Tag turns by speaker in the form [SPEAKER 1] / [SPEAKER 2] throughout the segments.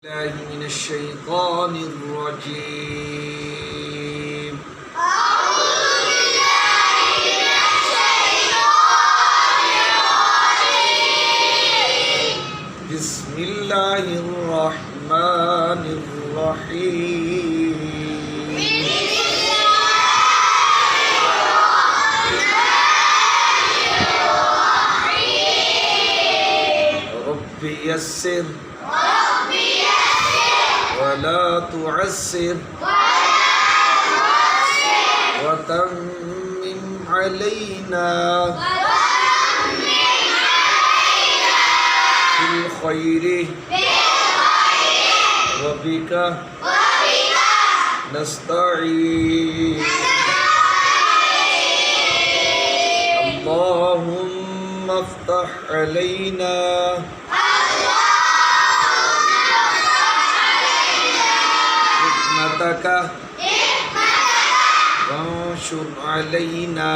[SPEAKER 1] الله من الشيطان الرجيم. بسم الله الرحمن الرحيم. رب يسر ولا تعسر وتمم علينا بالخير وبك نستعين. اللهم افتح علينا حكمتك وانشر علينا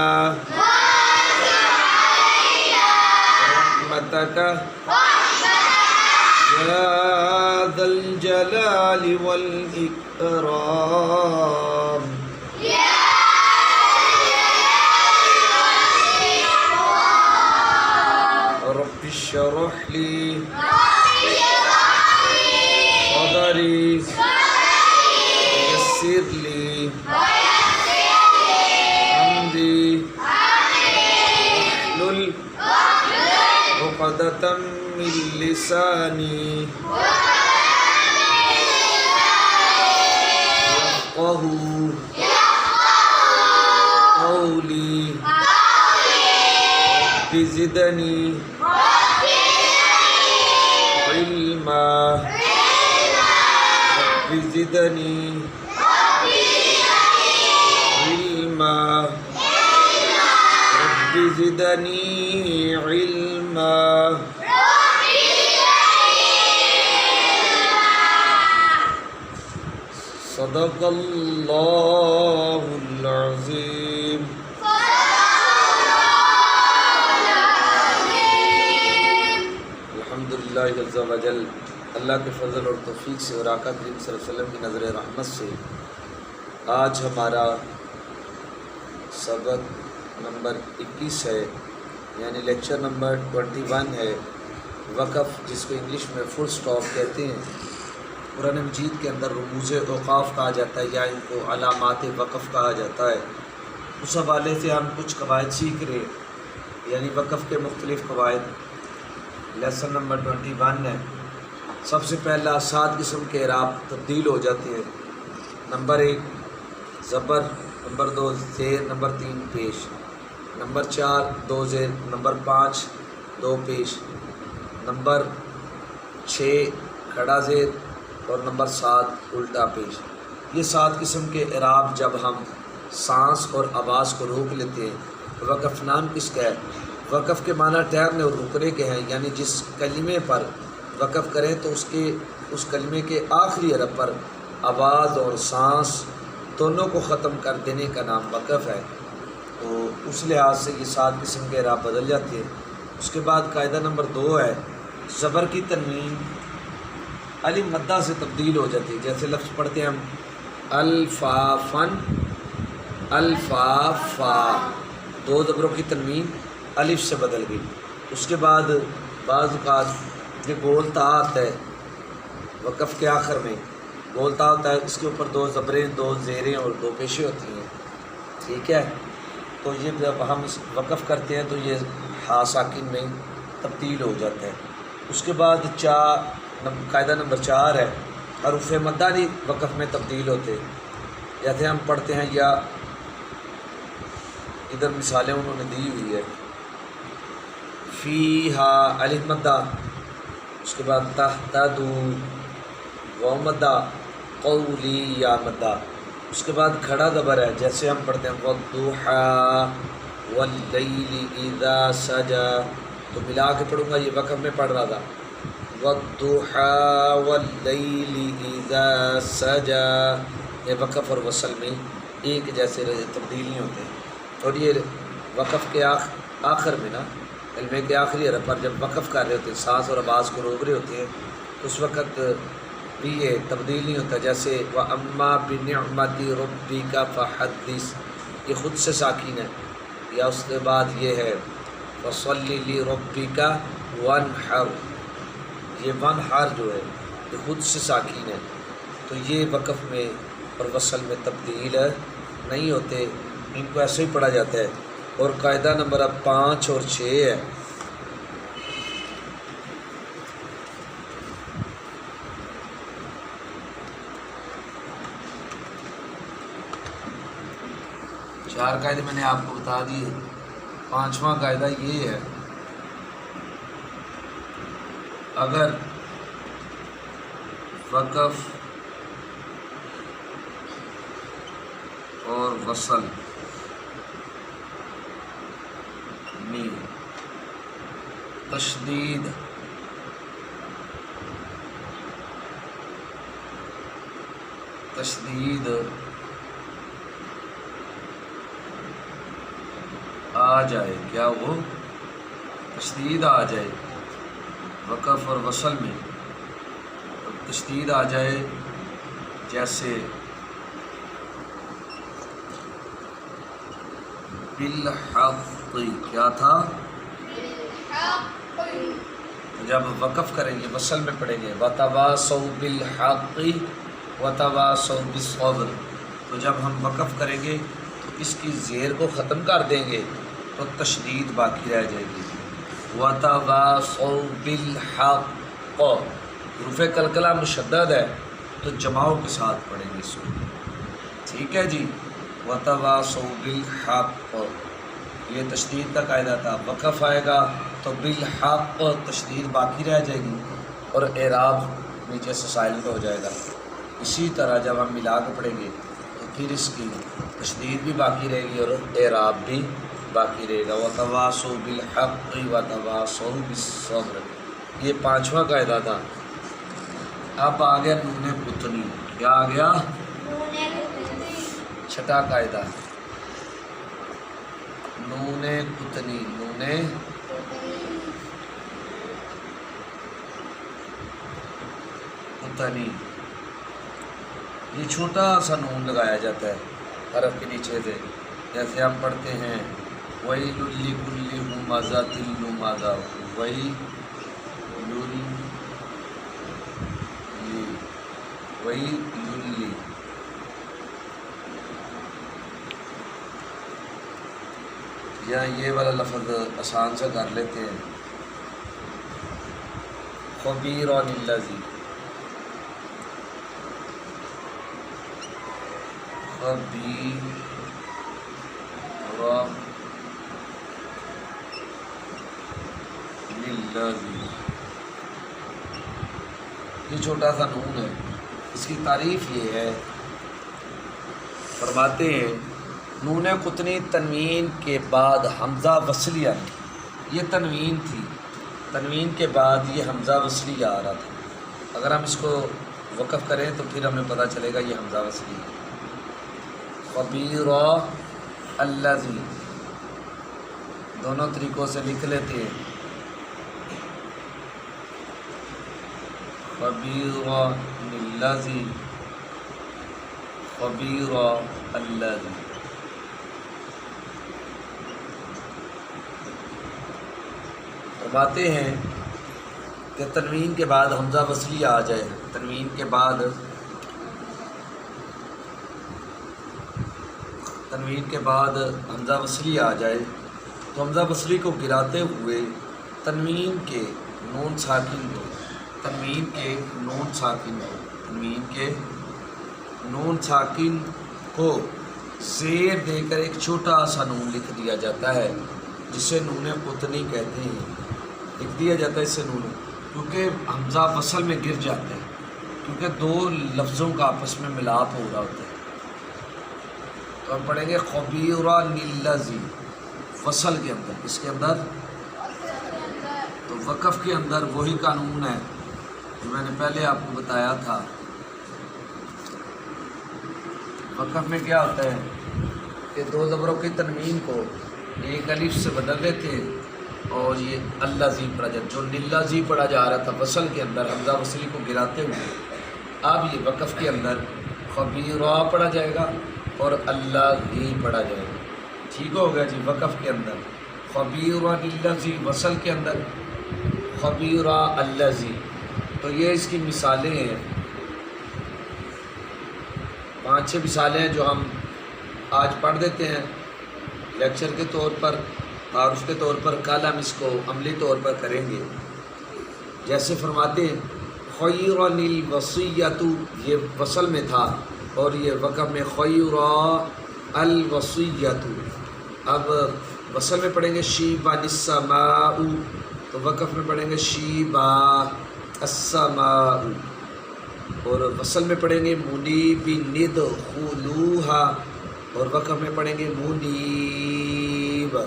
[SPEAKER 1] رحمتك يا ذا الجلال والإكرام. رب اشرح لي صدري ويسر لي أمري واحلل عقدة من لساني يفقهوا قولي. رب زدني علما رب زدني علما رب زدني علما. صدق اللہ العظیم. الحمدللہ عز و جل. اللہ کے فضل اور توفیق سے اور آقا کریم صلی اللہ علیہ وسلم کی نظر رحمت سے آج ہمارا سبق نمبر 21 ہے، یعنی لیکچر نمبر 21 ہے. وقف، جس کو انگلش میں فل سٹاپ کہتے ہیں، قرآن مجید کے اندر رموز اوقاف کہا جاتا ہے یا ان کو علامات وقف کہا جاتا ہے. اس حوالے سے ہم کچھ قواعد سیکھ رہے ہیں، یعنی وقف کے مختلف قواعد. لیسن نمبر 21 ہے. سب سے پہلا 7 قسم کے اعراب تبدیل ہو جاتے ہیں. نمبر 1 زبر، نمبر 2 زیر، نمبر 3 پیش، نمبر 4 2 زیر، نمبر 5 2 پیش، نمبر 6 کھڑا زیر اور نمبر 7 الٹا پیش. یہ 7 قسم کے اعراب جب ہم سانس اور آواز کو روک لیتے ہیں. وقف نام کس کا ہے؟ وقف کے معنی ٹھہرنے اور رکنے کے ہیں، یعنی جس کلمے پر وقف کریں تو اس کلمے کے آخری حرف پر آواز اور سانس دونوں کو ختم کر دینے کا نام وقف ہے. تو اس لحاظ سے یہ 7 قسم کے اعراب بدل جاتے ہیں. اس کے بعد قاعدہ نمبر 2 ہے زبر کی تنوین الف مدہ سے تبدیل ہو جاتی ہے. جیسے لفظ پڑھتے ہیں ہم الفافن، الفافا، 2 زبروں کی تنوین الف سے بدل گئی. اس کے بعد بعض اوقات یہ گولتا آتا ہے وقف کے آخر میں، گولتا ہوتا ہے، اس کے اوپر 2 زبریں 2 زیریں اور 2 پیشیں ہوتی ہیں. ٹھیک ہے، تو یہ جب ہم وقف کرتے ہیں تو یہ ہا ساکن میں تبدیل ہو جاتا ہے. اس کے بعد قاعدہ نمبر 4 ہے حروف مدہ نہیں وقف میں تبدیل ہوتے. جیسے ہم پڑھتے ہیں یا ادھر مثالیں انہوں نے دی ہوئی ہے فیہا الف مدہ، اس کے بعد تہتدو واو مدہ، قولی یا مدہ. اس کے بعد کھڑا زبر ہے، جیسے ہم پڑھتے ہیں والضحیٰ واللیل اذا سجا، تو ملا کے پڑھوں گا، یہ وقف میں پڑھ رہا تھا والضحیٰ واللیل اذا سجا. یہ وقف اور وصل میں ایک جیسے تبدیل نہیں ہوتے. اور یہ وقف کے آخر میں نا کلمے کے آخری حرف پر جب وقف کر رہے ہوتے ہیں، سانس اور آواز کو روک رہے ہوتے ہیں، اس وقت بھی یہ تبدیل نہیں ہوتا، جیسے وَأَمَّا بِنِعْمَةِ رَبِّكَ فَحَدِّثْ، یہ خود سے ساکین ہے، یا اس کے بعد یہ ہے وَصَلِّ لِرَبِّكَ وَانْحَرْ، یہ وَانْحَرْ جو ہے یہ خود سے ساکین ہے، تو یہ وقف میں اور وصل میں تبدیل نہیں ہوتے، ان کو ایسے ہی پڑھا جاتا ہے۔ اور قاعدہ نمبر اب 5 اور 6 ہے۔ چار قاعدے میں نے آپ کو بتا دیے، 5واں قاعدہ یہ ہے، اگر وقف اور وصل میں تشدید آ جائے، کیا وہ تشدید آ جائے وقف اور وصل میں، تشدید آ جائے، جیسے بالحق، کیا تھا؟ جب وقف کریں گے وصل میں پڑھیں گے وَتَوَاصَوْا بِالْحَقِّ وَتَوَاصَوْا بِالصَّبْرِ، تو جب ہم وقف کریں گے تو اس کی زیر کو ختم کر دیں گے تو تشدید باقی رہ جائے گی۔ وَتَوَاصَوْا بِالْحَقِّ، حروف قلقلہ مشدد ہے تو جماؤں کے ساتھ پڑھیں گے اس کو، ٹھیک ہے جی۔ وَتَوَاصَوْا بِالْحَقِّ، یہ تشدید کا قاعدہ تھا، وقف آئے گا تو بالحق تشدید باقی رہ جائے گی اور اعراب نیچے سے سائلنٹ ہو جائے گا۔ اسی طرح جب ہم ملا کے پڑھیں گے تو پھر اس کی تشدید بھی باقی رہے گی اور اعراب بھی باقی رہے گا۔ وَتَوَاصَوْا بِالْحَقِّ وَتَوَاصَوْا بِالصَّبْرِ، یہ 5واں قاعدہ تھا۔ اب آ گیا نون قطنی، کیا آ گیا؟ 6واں قاعدہ نون قطنی، نون قطنی، یہ چھوٹا سا نون لگایا جاتا ہے حرف کے نیچے سے، جیسے ہم پڑھتے ہیں وَيْلٌ لِكُلِّ ہُمَزَةٍ لُمَزَةٍ، وَيْلٌ یا یہ والا لفظ آسان سے کر لیتے ہیں خبیرٌ الذی، خبیر للذی، یہ چھوٹا سا نون ہے، اس کی تعریف یہ ہے، فرماتے ہیں نون قطنی تنوین کے بعد حمزہ وصلیہ، یہ تنوین تھی، تنوین کے بعد یہ حمزہ وصلیہ آ رہا تھا، اگر ہم اس کو وقف کریں تو پھر ہمیں پتہ چلے گا یہ حمزہ وصلی ہے۔ خبیر الذی، دونوں طریقوں سے لکھ لیتے ہیں، خبیر الذی، خبیر الذی، فرماتے ہیں کہ تنوین کے بعد حمزہ وصلی آ جائے، تنوین کے بعد حمزہ وصلی آ جائے تو حمزہ وصلی کو گراتے ہوئے تنوین کے نون ساکن کو، تنوین کے نون ساکن کو زیر دے کر ایک چھوٹا سا نون لکھ دیا جاتا ہے جسے نون قطنی کہتے ہیں، لکھ دیا جاتا ہے اسے نون، کیونکہ حمزہ وصل میں گر جاتا ہے، کیونکہ دو لفظوں کا آپس میں ملاپ ہو رہا ہوتا ہے۔ تو ہم پڑھیں گے خبیر الذی، وصل کے اندر، اس کے اندر تو وقف کے اندر وہی قانون ہے جو میں نے پہلے آپ کو بتایا تھا۔ وقف میں کیا ہوتا ہے کہ دو زبروں کی تنوین کو ایک الف سے بدل دیتے ہیں اور یہ الذی پڑھا جاتا، جو للذی پڑھا جا رہا تھا وصل کے اندر حمزہ وصلی کو گراتے ہوئے اب یہ وقف کے اندر خبیرہ پڑھا جائے گا اور الذی پڑھا جائے گا، ٹھیک ہو گیا جی۔ وقف کے اندر خبیرہ الذی، وصل کے اندر خبیرہ الذی۔ تو یہ اس کی مثالیں ہیں، 5-6 مثالیں ہیں جو ہم آج پڑھ دیتے ہیں لیکچر کے طور پر، اور اس کے طور پر کل ہم اس کو عملی طور پر کریں گے۔ جیسے فرماتے ہیں خیرن الوصیۃ، یہ وصل میں تھا اور یہ وقف میں خیر الوصیۃ۔ اب وصل میں پڑھیں گے شیبا السماء، تو وقف میں پڑھیں گے شیبا السماء، اور وصل میں پڑھیں گے منیب ندخلوہا، اور وقف میں پڑھیں گے منیب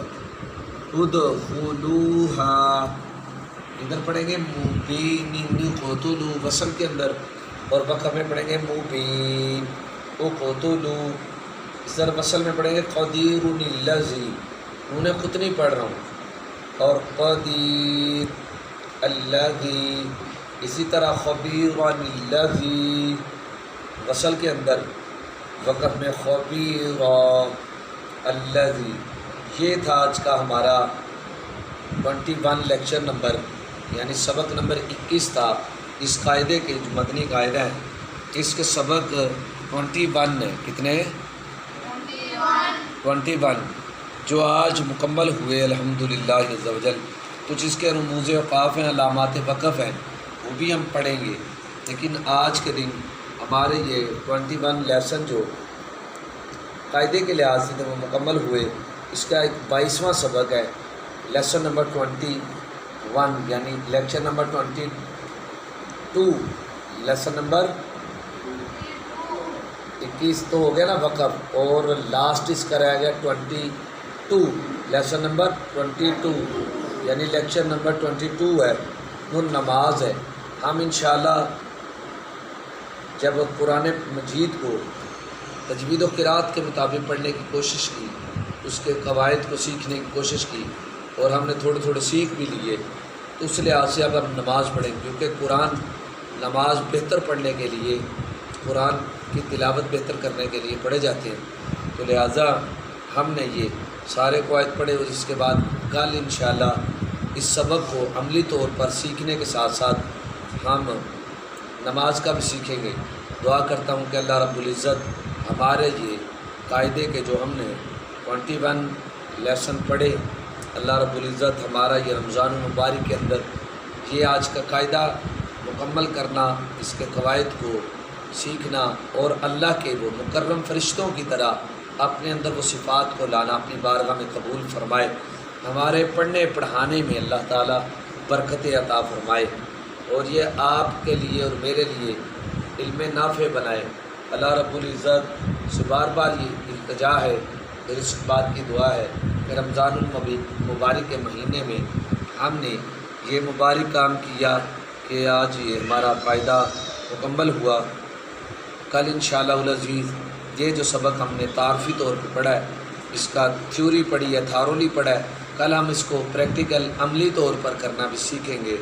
[SPEAKER 1] ادخلوہا۔ ادھر پڑھیں گے مبین قتلوا وصل کے اندر، اور وقف میں پڑھیں گے مبین قتلوا۔ اس طرح وصل میں پڑھیں گے قدیر الذی، انہیں خود نہیں پڑھ رہا ہوں، اور قدیر الذی۔ اسی طرح خبیر الذی وصل کے اندر، وقف میں خبیر الذی۔ یہ تھا آج کا ہمارا 21 لیکچر نمبر، یعنی سبق نمبر 21 تھا۔ اس قاعدے کے جو مدنی قاعدہ ہے، اس کے سبق 21 ہیں۔ کتنے؟ 21 جو آج مکمل ہوئے الحمدللہ عز و جل۔ کچھ اس کے رموز اوقاف ہیں، علامات وقف ہیں، وہ بھی ہم پڑھیں گے، لیکن آج کے دن ہمارے یہ 21 لیسن جو قاعدے کے لحاظ سے جب وہ مکمل ہوئے، اس کا ایک 22واں سبق ہے، لیسن نمبر 21، یعنی لیکچر نمبر 22، لیسن نمبر 21 تو ہو گیا نا وقف، اور لاسٹ اس کا رہ گیا 22، لیسن نمبر 22، یعنی لیکچر نمبر 22 ہے، وہ نماز ہے۔ ہم انشاءاللہ جب قرآن مجید کو تجوید و قرات کے مطابق پڑھنے کی کوشش کی، اس کے قواعد کو سیکھنے کی کوشش کی، اور ہم نے تھوڑے تھوڑے سیکھ بھی لیے، تو اس لحاظ سے اب ہم نماز پڑھیں گے، کیونکہ قرآن نماز بہتر پڑھنے کے لیے، قرآن کی تلاوت بہتر کرنے کے لیے پڑھے جاتے ہیں، تو لہٰذا ہم نے یہ سارے قواعد پڑھے، اور اس کے بعد کل انشاءاللہ اس سبق کو عملی طور پر سیکھنے کے ساتھ ساتھ ہم نماز کا بھی سیکھیں گے۔ دعا کرتا ہوں کہ اللہ رب العزت ہمارے یہ قاعدے کے جو ہم نے 21 لیسن پڑھے، اللہ رب العزت ہمارا یہ رمضان المبارک کے اندر یہ آج کا قاعدہ مکمل کرنا، اس کے قواعد کو سیکھنا، اور اللہ کے وہ مکرم فرشتوں کی طرح اپنے اندر وہ صفات کو لانا اپنی بارگاہ میں قبول فرمائے۔ ہمارے پڑھنے پڑھانے میں اللہ تعالیٰ برکت عطا فرمائے، اور یہ آپ کے لیے اور میرے لیے علم نافع بنائے۔ اللہ رب العزت سے بار بار یہ التجا ہے، اور اس بات کی دعا ہے کہ رمضان المبارک کے مہینے میں ہم نے یہ مبارک کام کیا کہ آج یہ ہمارا قاعدہ مکمل ہوا۔ کل انشاءاللہ العزیز یہ جو سبق ہم نے تعارفی طور پہ پڑھا ہے، اس کا تھیوری پڑھی ہے، تھارولی پڑھا ہے، کل ہم اس کو پریکٹیکل عملی طور پر کرنا بھی سیکھیں گے۔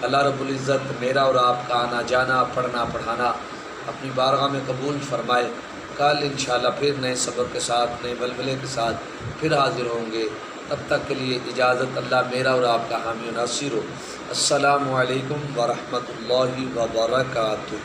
[SPEAKER 1] اللہ رب العزت میرا اور آپ کا آنا جانا، پڑھنا پڑھانا اپنی بارگاہ میں قبول فرمائے۔ کل انشاءاللہ پھر نئے سبق کے ساتھ، نئے بلبلے کے ساتھ پھر حاضر ہوں گے۔ تب تک کے لیے اجازت، اللہ میرا اور آپ کا حامی و ناصر ہو۔ السلام علیکم ورحمۃ اللہ وبرکاتہ۔